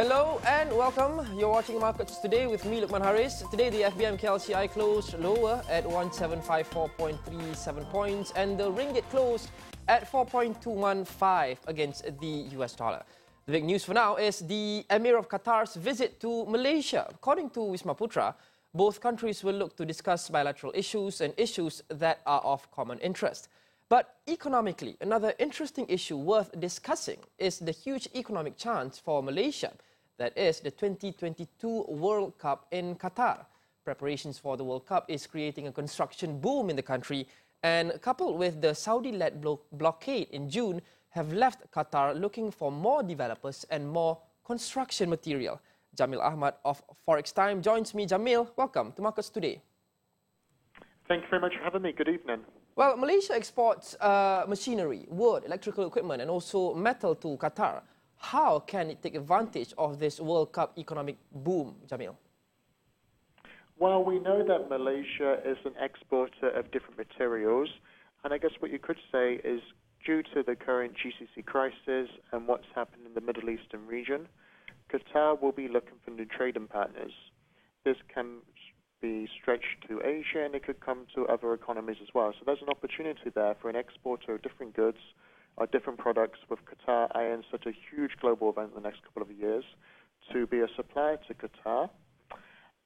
Hello and welcome. You're watching Markets Today with me, Luqman Hariz. Today, the FBM KLCI closed lower at 1754.37 points and the ringgit closed at 4.215 against the US dollar. The big news for now is the Emir of Qatar's visit to Malaysia. According to Wisma Putra, both countries will look to discuss bilateral issues and issues that are of common interest. But economically, another interesting issue worth discussing is the huge economic chance for Malaysia, that is the 2022 World Cup in Qatar. Preparations for the World Cup is creating a construction boom in the country, and coupled with the Saudi-led blockade in June, have left Qatar looking for more developers and more construction material. Jamil Ahmad of Forex Time joins me. Jamil, welcome to Markets Today. Thank you very much for having me. Good evening. Well, Malaysia exports machinery, wood, electrical equipment and also metal to Qatar. How can it take advantage of this World Cup economic boom, Jamil? Well, we know that Malaysia is an exporter of different materials, and I guess what you could say is due to the current GCC crisis and what's happened in the Middle Eastern region, Qatar will be looking for new trading partners. This can be stretched to Asia and it could come to other economies as well. So there's an opportunity there for an exporter of different goods or different products with Qatar eyeing such a huge global event in the next couple of years to be a supplier to Qatar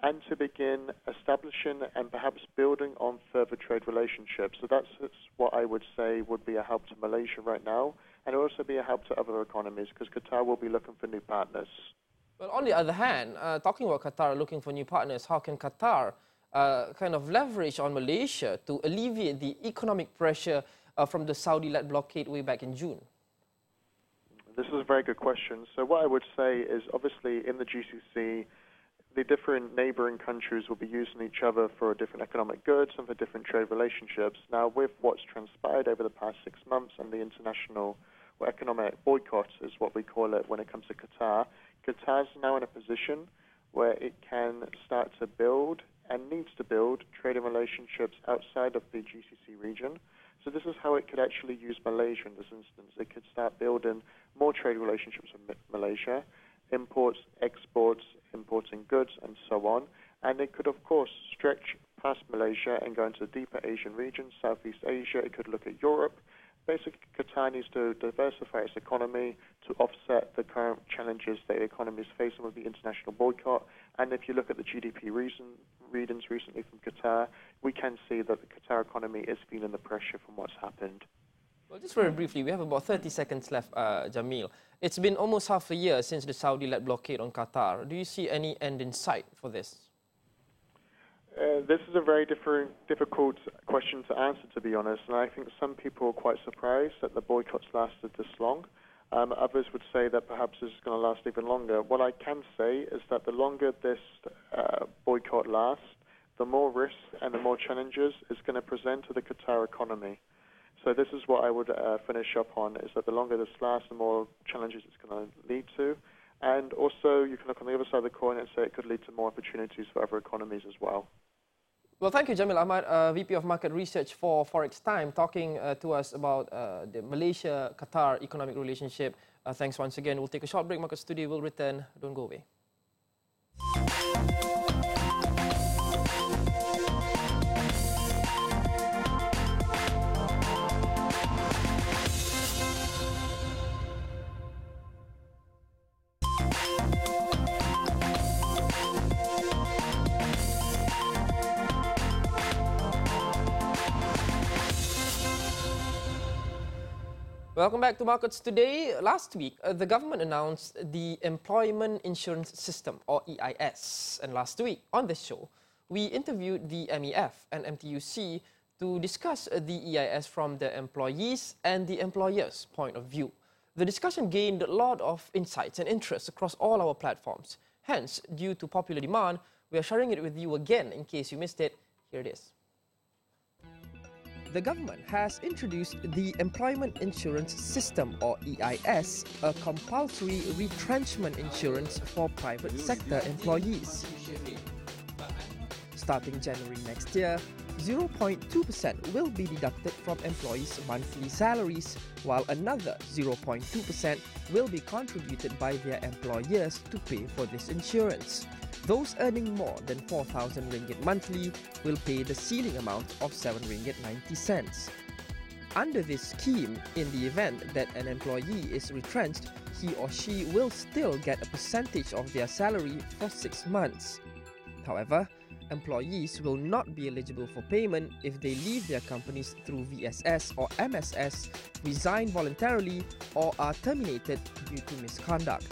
and to begin establishing and perhaps building on further trade relationships. So that's what I would say would be a help to Malaysia right now, and also be a help to other economies because Qatar will be looking for new partners. Well, on the other hand, talking about Qatar looking for new partners, how can Qatar kind of leverage on Malaysia to alleviate the economic pressure from the Saudi-led blockade way back in June? This is a very good question. So what I would say is obviously in the GCC, the different neighboring countries will be using each other for different economic goods and for different trade relationships. Now, with what's transpired over the past 6 months and the international or economic boycott is what we call it when it comes to Qatar, Qatar is now in a position where it can start to build and needs to build trading relationships outside of the GCC region. So this is how it could actually use Malaysia in this instance. It could start building more trade relationships with Malaysia, imports, exports, importing goods, and so on. And it could, of course, stretch past Malaysia and go into the deeper Asian region, Southeast Asia. It could look at Europe. Basically, Qatar needs to diversify its economy to offset the current challenges that the economy is facing with the international boycott. And if you look at the GDP readings recently from Qatar, we can see that the Qatar economy is feeling the pressure from what's happened. Well, just very briefly, we have about 30 seconds left, Jamil. It's been almost half a year since the Saudi-led blockade on Qatar. Do you see any end in sight for this? This is a very difficult question to answer, to be honest, and I think some people are quite surprised that the boycotts lasted this long. Others would say that perhaps this is going to last even longer. What I can say is that the longer this boycott lasts, the more risks and the more challenges it's going to present to the Qatar economy. So this is what I would finish up on, is that the longer this lasts, the more challenges it's going to lead to. And also, you can look on the other side of the coin and say it could lead to more opportunities for other economies as well. Well, thank you, Jamil Ahmad, VP of Market Research for Forex Time, talking to us about the Malaysia-Qatar economic relationship. Thanks once again. We'll take a short break. Market Studio will return. Don't go away. Welcome back to Markets Today. Last week, the government announced the Employment Insurance System, or EIS. And last week, on this show, we interviewed the MEF and MTUC to discuss the EIS from the employees and the employers' point of view. The discussion gained a lot of insights and interest across all our platforms. Hence, due to popular demand, we are sharing it with you again in case you missed it. Here it is. The government has introduced the Employment Insurance System, or EIS, a compulsory retrenchment insurance for private sector employees. Starting January next year, 0.2% will be deducted from employees' monthly salaries, while another 0.2% will be contributed by their employers to pay for this insurance. Those earning more than 4,000 ringgit monthly will pay the ceiling amount of 7 ringgit 90 cents. Under this scheme, in the event that an employee is retrenched, he or she will still get a percentage of their salary for 6 months. However, employees will not be eligible for payment if they leave their companies through VSS or MSS, resign voluntarily, or are terminated due to misconduct.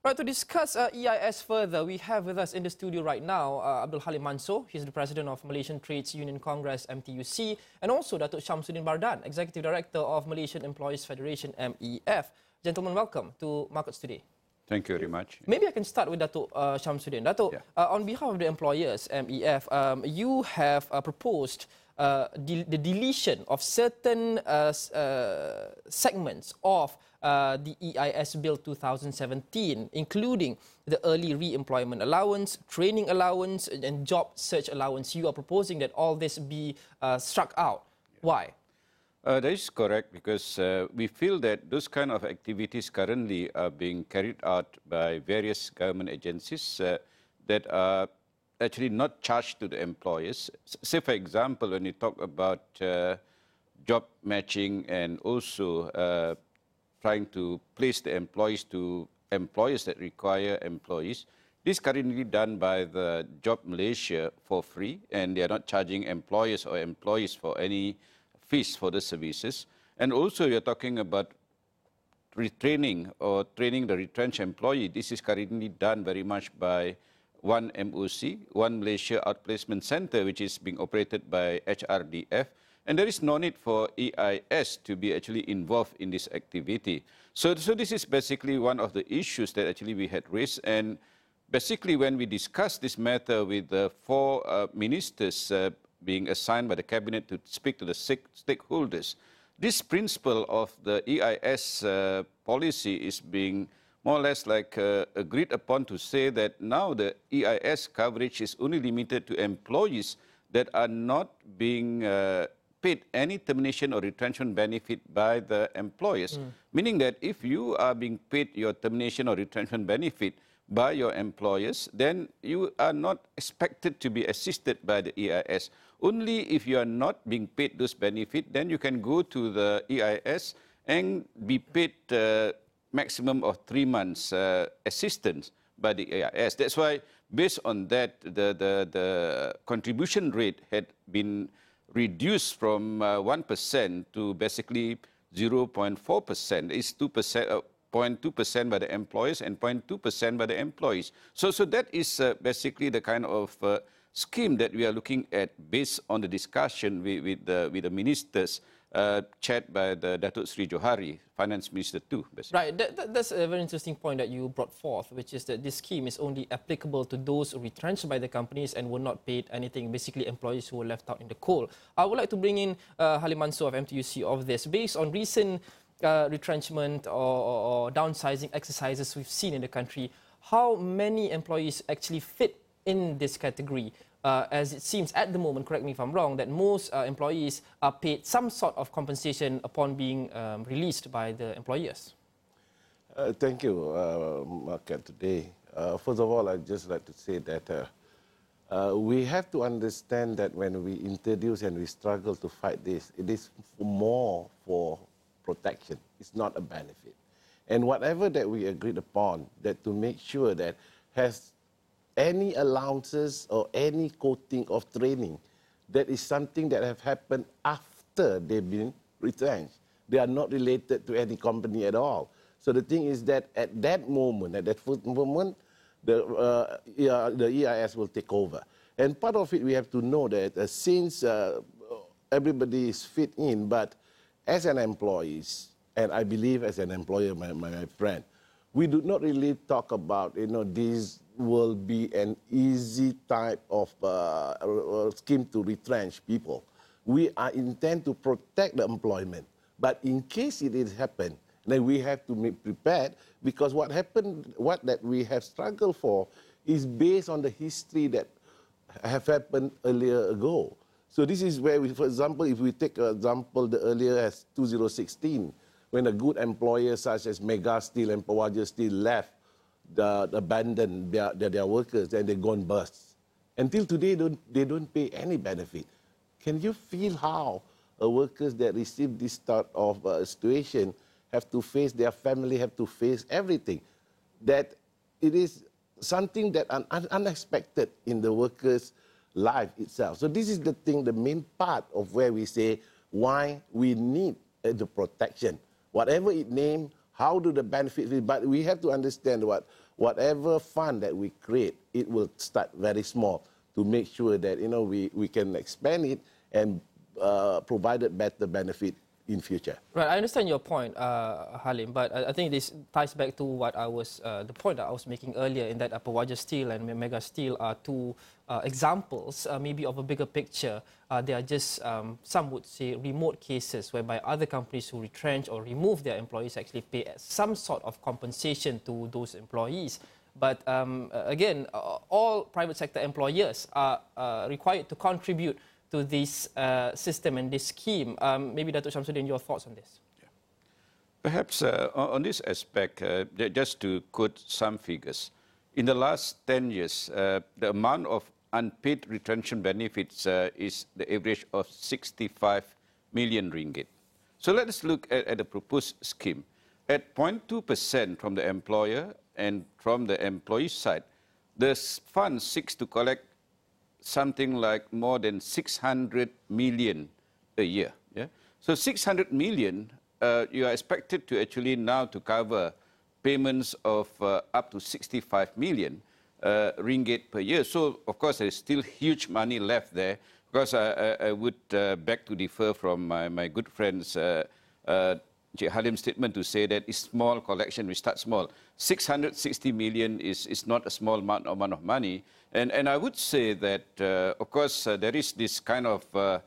Right, to discuss EIS further, we have with us in the studio right now Bill Holloman. He's the president of Malaysian Trades Union Congress, MTUC, and also Datuk Syamsuddin Bardan, executive director of Malaysian Employees Federation, MEF. Gentlemen, welcome to Markets Today. Thank you very much. Maybe I can start with Datuk Syamsuddin. Datuk, on behalf of the employers, MEF, you have proposed the deletion of certain segments of the EIS Bill 2017, including the early re-employment allowance, training allowance, and job search allowance. You are proposing that all this be struck out. Why? That is correct, because we feel that those kind of activities currently are being carried out by various government agencies that are actually not charged to the employers. Say, for example, when you talk about job matching and also trying to place the employees to employers that require employees, this is currently done by the Job Malaysia for free, and they are not charging employers or employees for any fees for the services. And also you're talking about retraining or training the retrenched employee. This is currently done very much by one MOC, One Malaysia Outplacement Center, which is being operated by HRDF. And there is no need for EIS to be actually involved in this activity. So this is basically one of the issues that actually we had raised. And basically when we discussed this matter with the 4 ministers being assigned by the cabinet to speak to the stakeholders, this principle of the EIS policy is being more or less like agreed upon to say that now the EIS coverage is only limited to employees that are not being paid any termination or retrenchment benefit by the employers. Meaning that if you are being paid your termination or retrenchment benefit by your employers, then you are not expected to be assisted by the EIS. Only if you are not being paid those benefits, then you can go to the EIS and be paid maximum of 3 months assistance by the EIS. That's why, based on that, the contribution rate had been reduced from 1% to basically 0.4%. It's 0.2% by the employers and 0.2% by the employees. So that is basically the kind of scheme that we are looking at based on the discussion with the ministers chaired by the Datuk Sri Johari, Finance Minister too. Basically. Right, that's a very interesting point that you brought forth, which is that this scheme is only applicable to those retrenched by the companies and were not paid anything, basically employees who were left out in the cold. I would like to bring in Holloman of MTUC of this. Based on recent retrenchment or downsizing exercises we've seen in the country, how many employees actually fit in this category? As it seems at the moment, correct me if I'm wrong, that most employees are paid some sort of compensation upon being released by the employers. Thank you, Market Today. First of all, I'd just like to say that we have to understand that when we introduce and we struggle to fight this, it is more for protection. It's not a benefit. And whatever that we agreed upon, that to make sure that has any allowances or any quoting of training, that is something that have happened after they've been retrenched. They are not related to any company at all. So the thing is that at that moment, the EIS will take over. And part of it, we have to know that since everybody is fit in, but as an employee, and I believe as an employer, my friend, we do not really talk about, this will be an easy type of scheme to retrench people. We are intend to protect the employment. But in case it is happen, then we have to be prepared, because what happened, what that we have struggled for is based on the history that have happened earlier ago. So this is where, for example, if we take an example, the earlier as 2016, when a good employer such as Mega Steel and Pewaja Steel left, abandoned their workers, and they gone bust. Until today, they don't pay any benefit. Can you feel how workers that receive this sort of situation have to face their family, have to face everything? That it is something that unexpected in the workers' life itself. So this is the thing, the main part of where we say why we need the protection. Whatever it named, how do the benefits, but we have to understand whatever fund that we create, it will start very small to make sure that we can expand it and provide better benefit in future. Right, I understand your point, Halim, but I think this ties back to what the point that I was making earlier, in that Pewaja Steel and Mega Steel are two examples, maybe of a bigger picture. They are just, some would say, remote cases whereby other companies who retrench or remove their employees actually pay some sort of compensation to those employees. But again, all private sector employers are required to contribute to this system and this scheme. Maybe Datuk Shamsuddin, your thoughts on this? Yeah. Perhaps on this aspect, just to quote some figures, in the last 10 years, the amount of unpaid retention benefits is the average of 65 million ringgit. So let us look at the proposed scheme. At 0.2% from the employer and from the employee side, the fund seeks to collect something like more than 600 million a year. Yeah? So 600 million, you are expected to actually now to cover payments of up to 65 million ringgit per year. So, of course, there is still huge money left there, because I would beg to differ from my good friends Encik Halim's statement to say that it's small collection, we start small. 660 million is not a small amount of money. And I would say that, of course, there is this kind of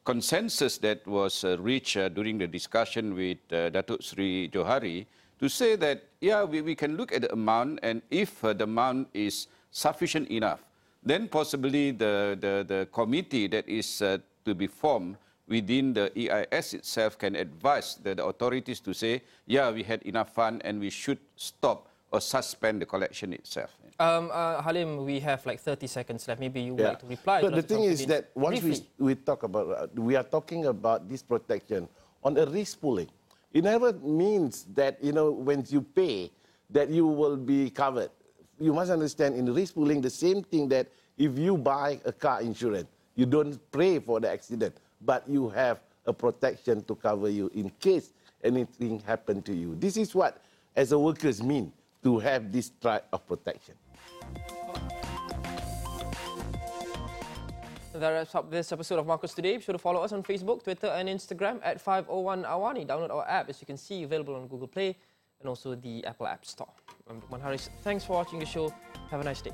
consensus that was reached during the discussion with Datuk Sri Johari, to say that, yeah, we can look at the amount, and if the amount is sufficient enough, then possibly the committee that is to be formed within the EIS itself can advise the authorities to say, yeah, we had enough fund and we should stop or suspend the collection itself. Halim, we have like 30 seconds left. Maybe you would like to reply. But the thing is that once we talk about, we are talking about this protection on a risk pooling. It never means that, when you pay, that you will be covered. You must understand, in risk pooling, the same thing that if you buy a car insurance, you don't pay for the accident, but you have a protection to cover you in case anything happened to you. This is what, as a workers, mean to have this type of protection. That wraps up this episode of Markets Today. Be sure to follow us on Facebook, Twitter and Instagram at 501 Awani. Download our app, as you can see, available on Google Play and also the Apple App Store. I'm Luqman Hariz. Thanks for watching the show. Have a nice day.